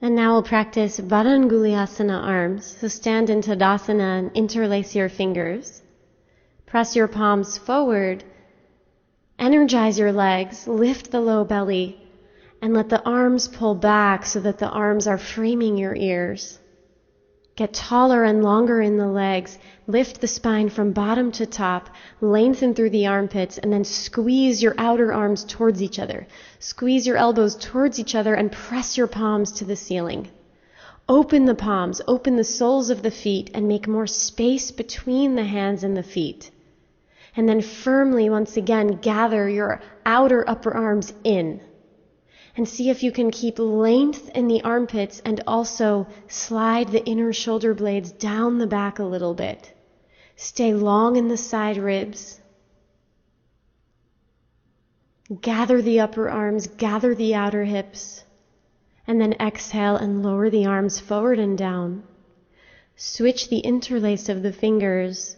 And now we'll practice Varanguliasana arms. So stand in Tadasana and interlace your fingers. Press your palms forward. Energize your legs. Lift the low belly. And let the arms pull back so that the arms are framing your ears. Get taller and longer in the legs. Lift the spine from bottom to top. Lengthen through the armpits and then squeeze your outer arms towards each other. Squeeze your elbows towards each other and press your palms to the ceiling. Open the palms, open the soles of the feet and make more space between the hands and the feet. And then firmly, once again, gather your outer upper arms in. And see if you can keep length in the armpits and also slide the inner shoulder blades down the back a little bit. Stay long in the side ribs. Gather the upper arms, gather the outer hips. And then exhale and lower the arms forward and down. Switch the interlace of the fingers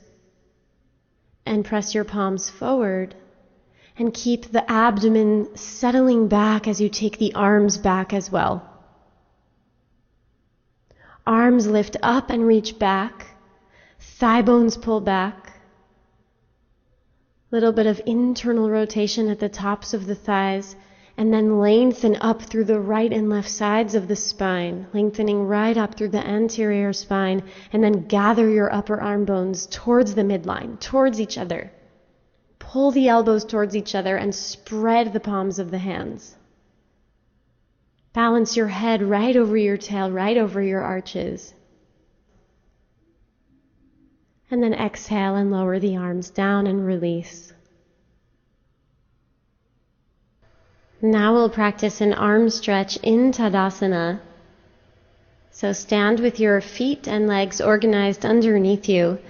and press your palms forward. And keep the abdomen settling back as you take the arms back as well. Arms lift up and reach back. Thigh bones pull back. Little bit of internal rotation at the tops of the thighs. And then lengthen up through the right and left sides of the spine. Lengthening right up through the anterior spine. And then gather your upper arm bones towards the midline, towards each other. Pull the elbows towards each other and spread the palms of the hands. Balance your head right over your tail, right over your arches. And then exhale and lower the arms down and release. Now we'll practice an arm stretch in Tadasana. So stand with your feet and legs organized underneath you.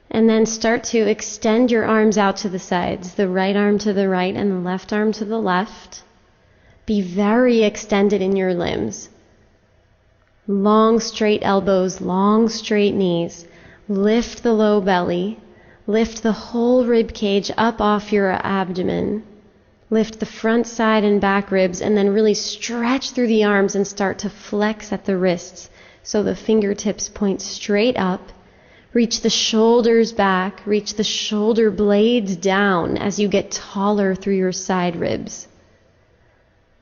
And then start to extend your arms out to the sides, the right arm to the right and the left arm to the left. Be very extended in your limbs. Long straight elbows, long straight knees. Lift the low belly. Lift the whole rib cage up off your abdomen. Lift the front side and back ribs and then really stretch through the arms and start to flex at the wrists so the fingertips point straight up. Reach the shoulders back, reach the shoulder blades down as you get taller through your side ribs.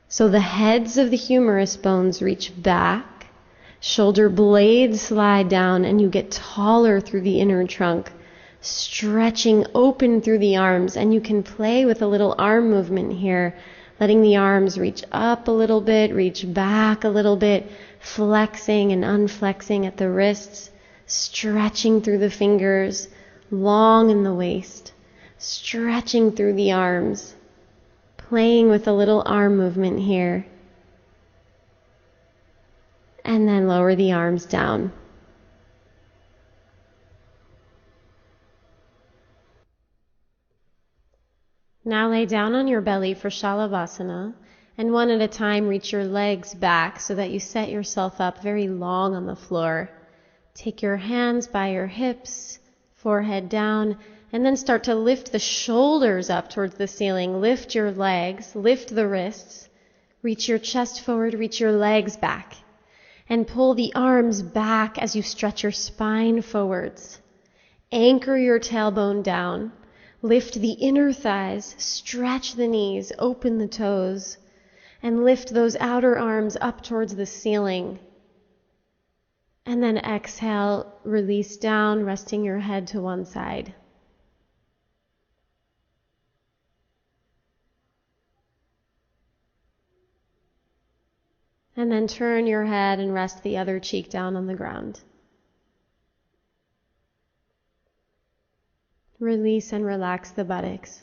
So the heads of the humerus bones reach back, shoulder blades slide down, and you get taller through the inner trunk, stretching open through the arms. And you can play with a little arm movement here, letting the arms reach up a little bit, reach back a little bit, flexing and unflexing at the wrists. Stretching through the fingers, long in the waist, stretching through the arms, playing with a little arm movement here. And then lower the arms down. Now lay down on your belly for Shalavasana, and one at a time reach your legs back so that you set yourself up very long on the floor. Take your hands by your hips, forehead down, and then start to lift the shoulders up towards the ceiling. Lift your legs, lift the wrists, reach your chest forward, reach your legs back, and pull the arms back as you stretch your spine forwards. Anchor your tailbone down, lift the inner thighs, stretch the knees, open the toes, and lift those outer arms up towards the ceiling. And then exhale, release down, resting your head to one side. And then turn your head and rest the other cheek down on the ground. Release and relax the buttocks.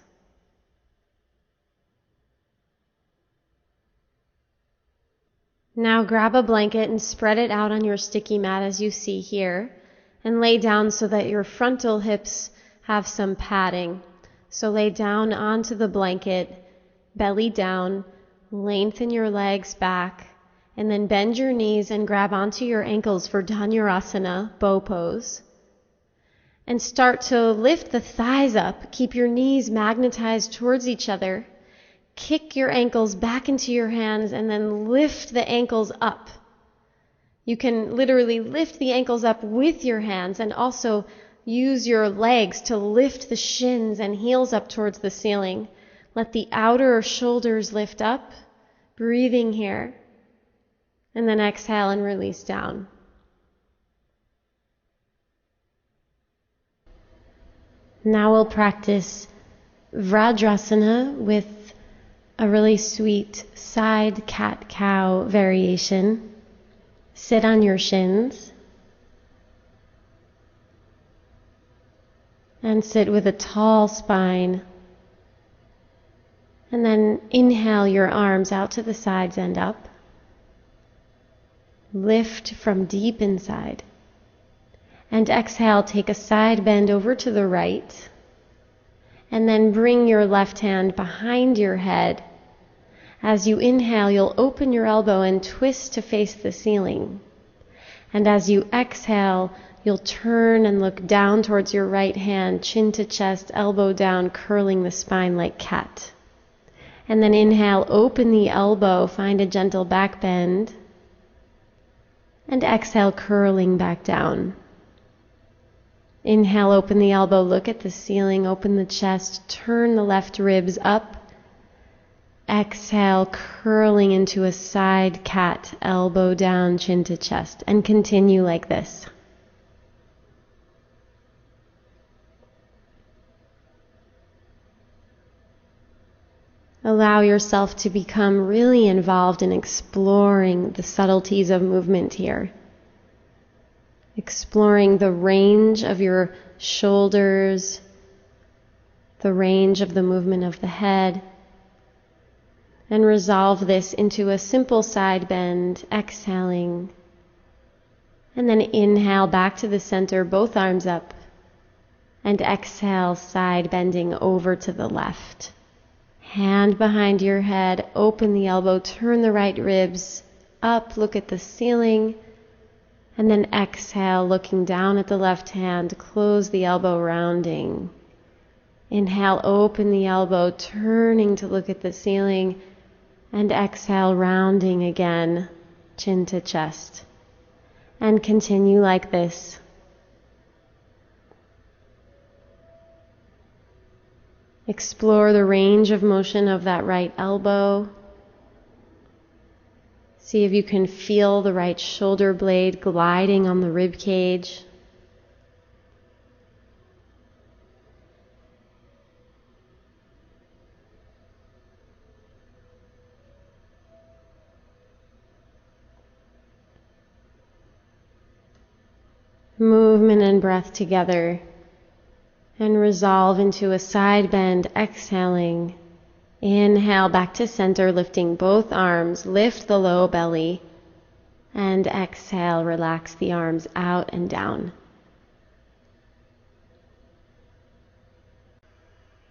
Now grab a blanket and spread it out on your sticky mat as you see here, and lay down so that your frontal hips have some padding. So lay down onto the blanket, belly down, lengthen your legs back, and then bend your knees and grab onto your ankles for Dhanurasana, bow pose. And start to lift the thighs up. Keep your knees magnetized towards each other. Kick your ankles back into your hands and then lift the ankles up. You can literally lift the ankles up with your hands and also use your legs to lift the shins and heels up towards the ceiling. Let the outer shoulders lift up, breathing here. And then exhale and release down. Now we'll practice Vajrasana with a really sweet side cat-cow variation. Sit on your shins and sit with a tall spine. And then inhale your arms out to the sides and up. Lift from deep inside. And exhale, take a side bend over to the right. And then bring your left hand behind your head. As you inhale, you'll open your elbow and twist to face the ceiling. And as you exhale, you'll turn and look down towards your right hand, chin to chest, elbow down, curling the spine like cat. And then inhale, open the elbow, find a gentle back bend. And exhale, curling back down. Inhale, open the elbow, look at the ceiling, open the chest, turn the left ribs up. Exhale, curling into a side cat, elbow down, chin to chest, and continue like this. Allow yourself to become really involved in exploring the subtleties of movement here. Exploring the range of your shoulders, the range of the movement of the head, and resolve this into a simple side bend, exhaling, and then inhale back to the center, both arms up, and exhale, side bending over to the left. Hand behind your head, open the elbow, turn the right ribs up, look at the ceiling, and then exhale, looking down at the left hand, close the elbow, rounding. Inhale, open the elbow, turning to look at the ceiling, and exhale, rounding again, chin to chest. And continue like this. Explore the range of motion of that right elbow. See if you can feel the right shoulder blade gliding on the rib cage. Movement and breath together, and resolve into a side bend, exhaling. Inhale back to center, lifting both arms, lift the low belly, and exhale, relax the arms out and down.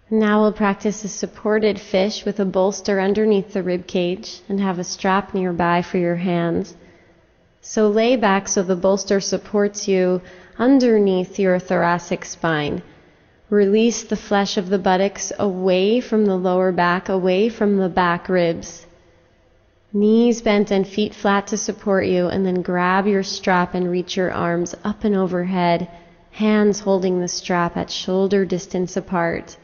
Now we'll practice a supported fish with a bolster underneath the rib cage and have a strap nearby for your hands. So lay back so the bolster supports you underneath your thoracic spine. Release the flesh of the buttocks away from the lower back, away from the back ribs. Knees bent and feet flat to support you, and then grab your strap and reach your arms up and overhead, hands holding the strap at shoulder distance apart.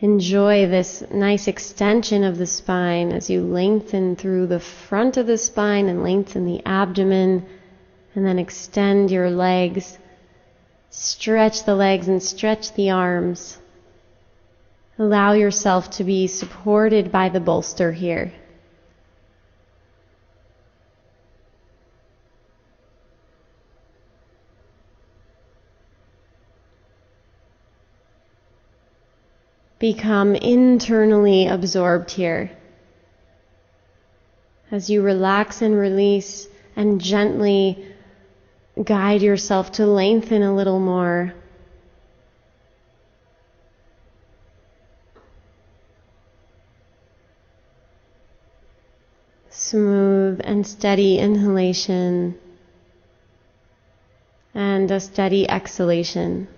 Enjoy this nice extension of the spine as you lengthen through the front of the spine and lengthen the abdomen, and then extend your legs. Stretch the legs and stretch the arms. Allow yourself to be supported by the bolster here. Become internally absorbed here. As you relax and release and gently guide yourself to lengthen a little more. Smooth and steady inhalation and a steady exhalation.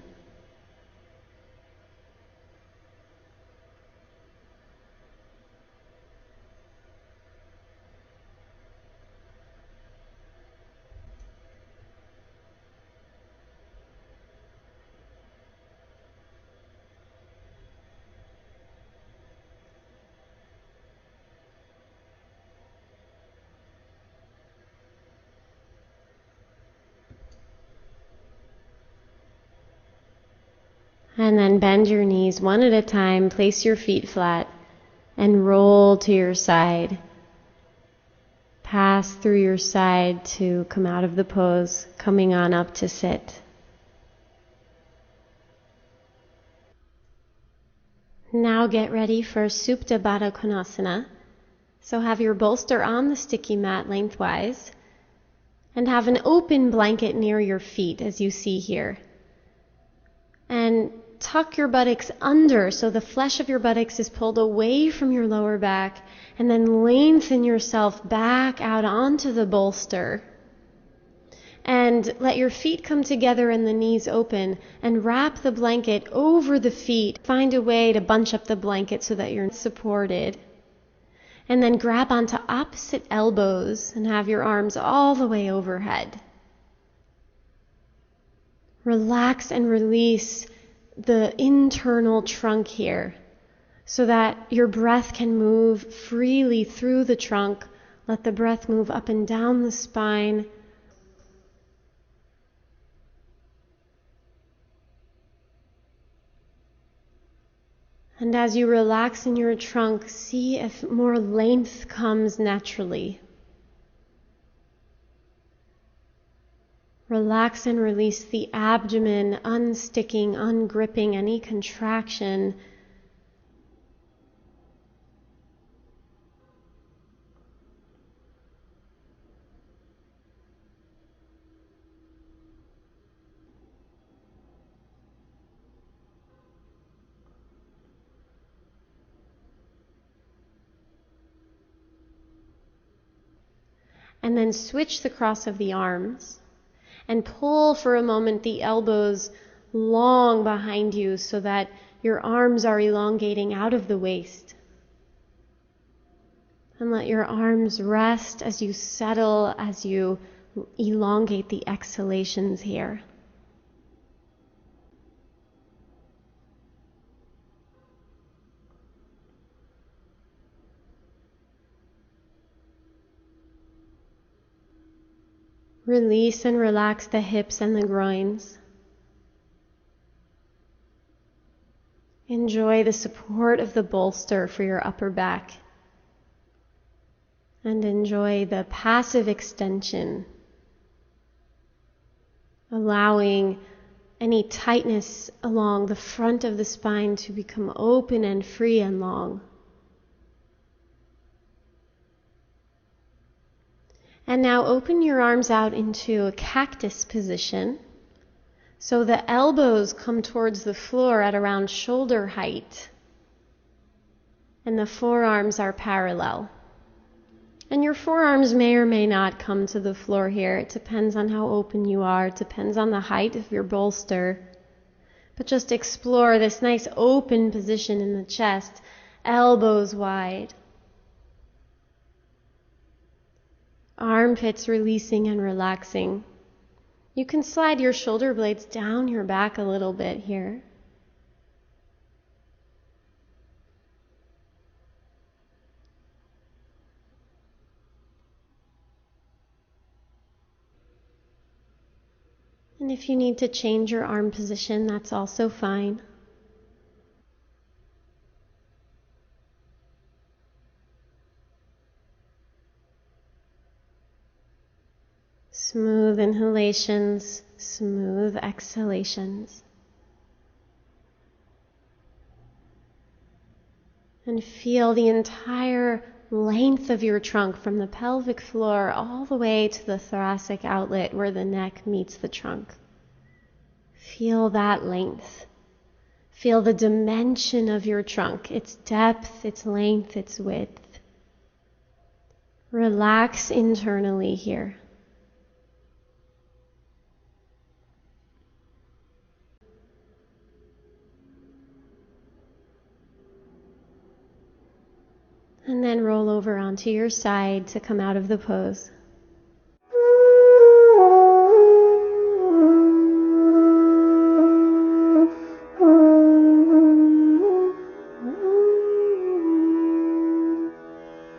And then bend your knees one at a time, place your feet flat, and roll to your side. Pass through your side to come out of the pose, coming on up to sit. Now get ready for Supta Baddha Konasana. So have your bolster on the sticky mat lengthwise, and have an open blanket near your feet as you see here. And tuck your buttocks under so the flesh of your buttocks is pulled away from your lower back, and then lengthen yourself back out onto the bolster. And let your feet come together and the knees open, and wrap the blanket over the feet. Find a way to bunch up the blanket so that you're supported. And then grab onto opposite elbows and have your arms all the way overhead. Relax and release the internal trunk here so that your breath can move freely through the trunk. Let the breath move up and down the spine. And as you relax in your trunk, see if more length comes naturally. Relax and release the abdomen, unsticking, ungripping any contraction. And then switch the cross of the arms. And pull for a moment the elbows long behind you so that your arms are elongating out of the waist. And let your arms rest as you settle, as you elongate the exhalations here. Release and relax the hips and the groins. Enjoy the support of the bolster for your upper back. And enjoy the passive extension, allowing any tightness along the front of the spine to become open and free and long. And now open your arms out into a cactus position. So the elbows come towards the floor at around shoulder height. And the forearms are parallel. And your forearms may or may not come to the floor here. It depends on how open you are. It depends on the height of your bolster. But just explore this nice open position in the chest, elbows wide. Armpits releasing and relaxing. You can slide your shoulder blades down your back a little bit here. And if you need to change your arm position, that's also fine. Smooth inhalations, smooth exhalations. And feel the entire length of your trunk from the pelvic floor all the way to the thoracic outlet where the neck meets the trunk. Feel that length. Feel the dimension of your trunk, its depth, its length, its width. Relax internally here. And then roll over onto your side to come out of the pose.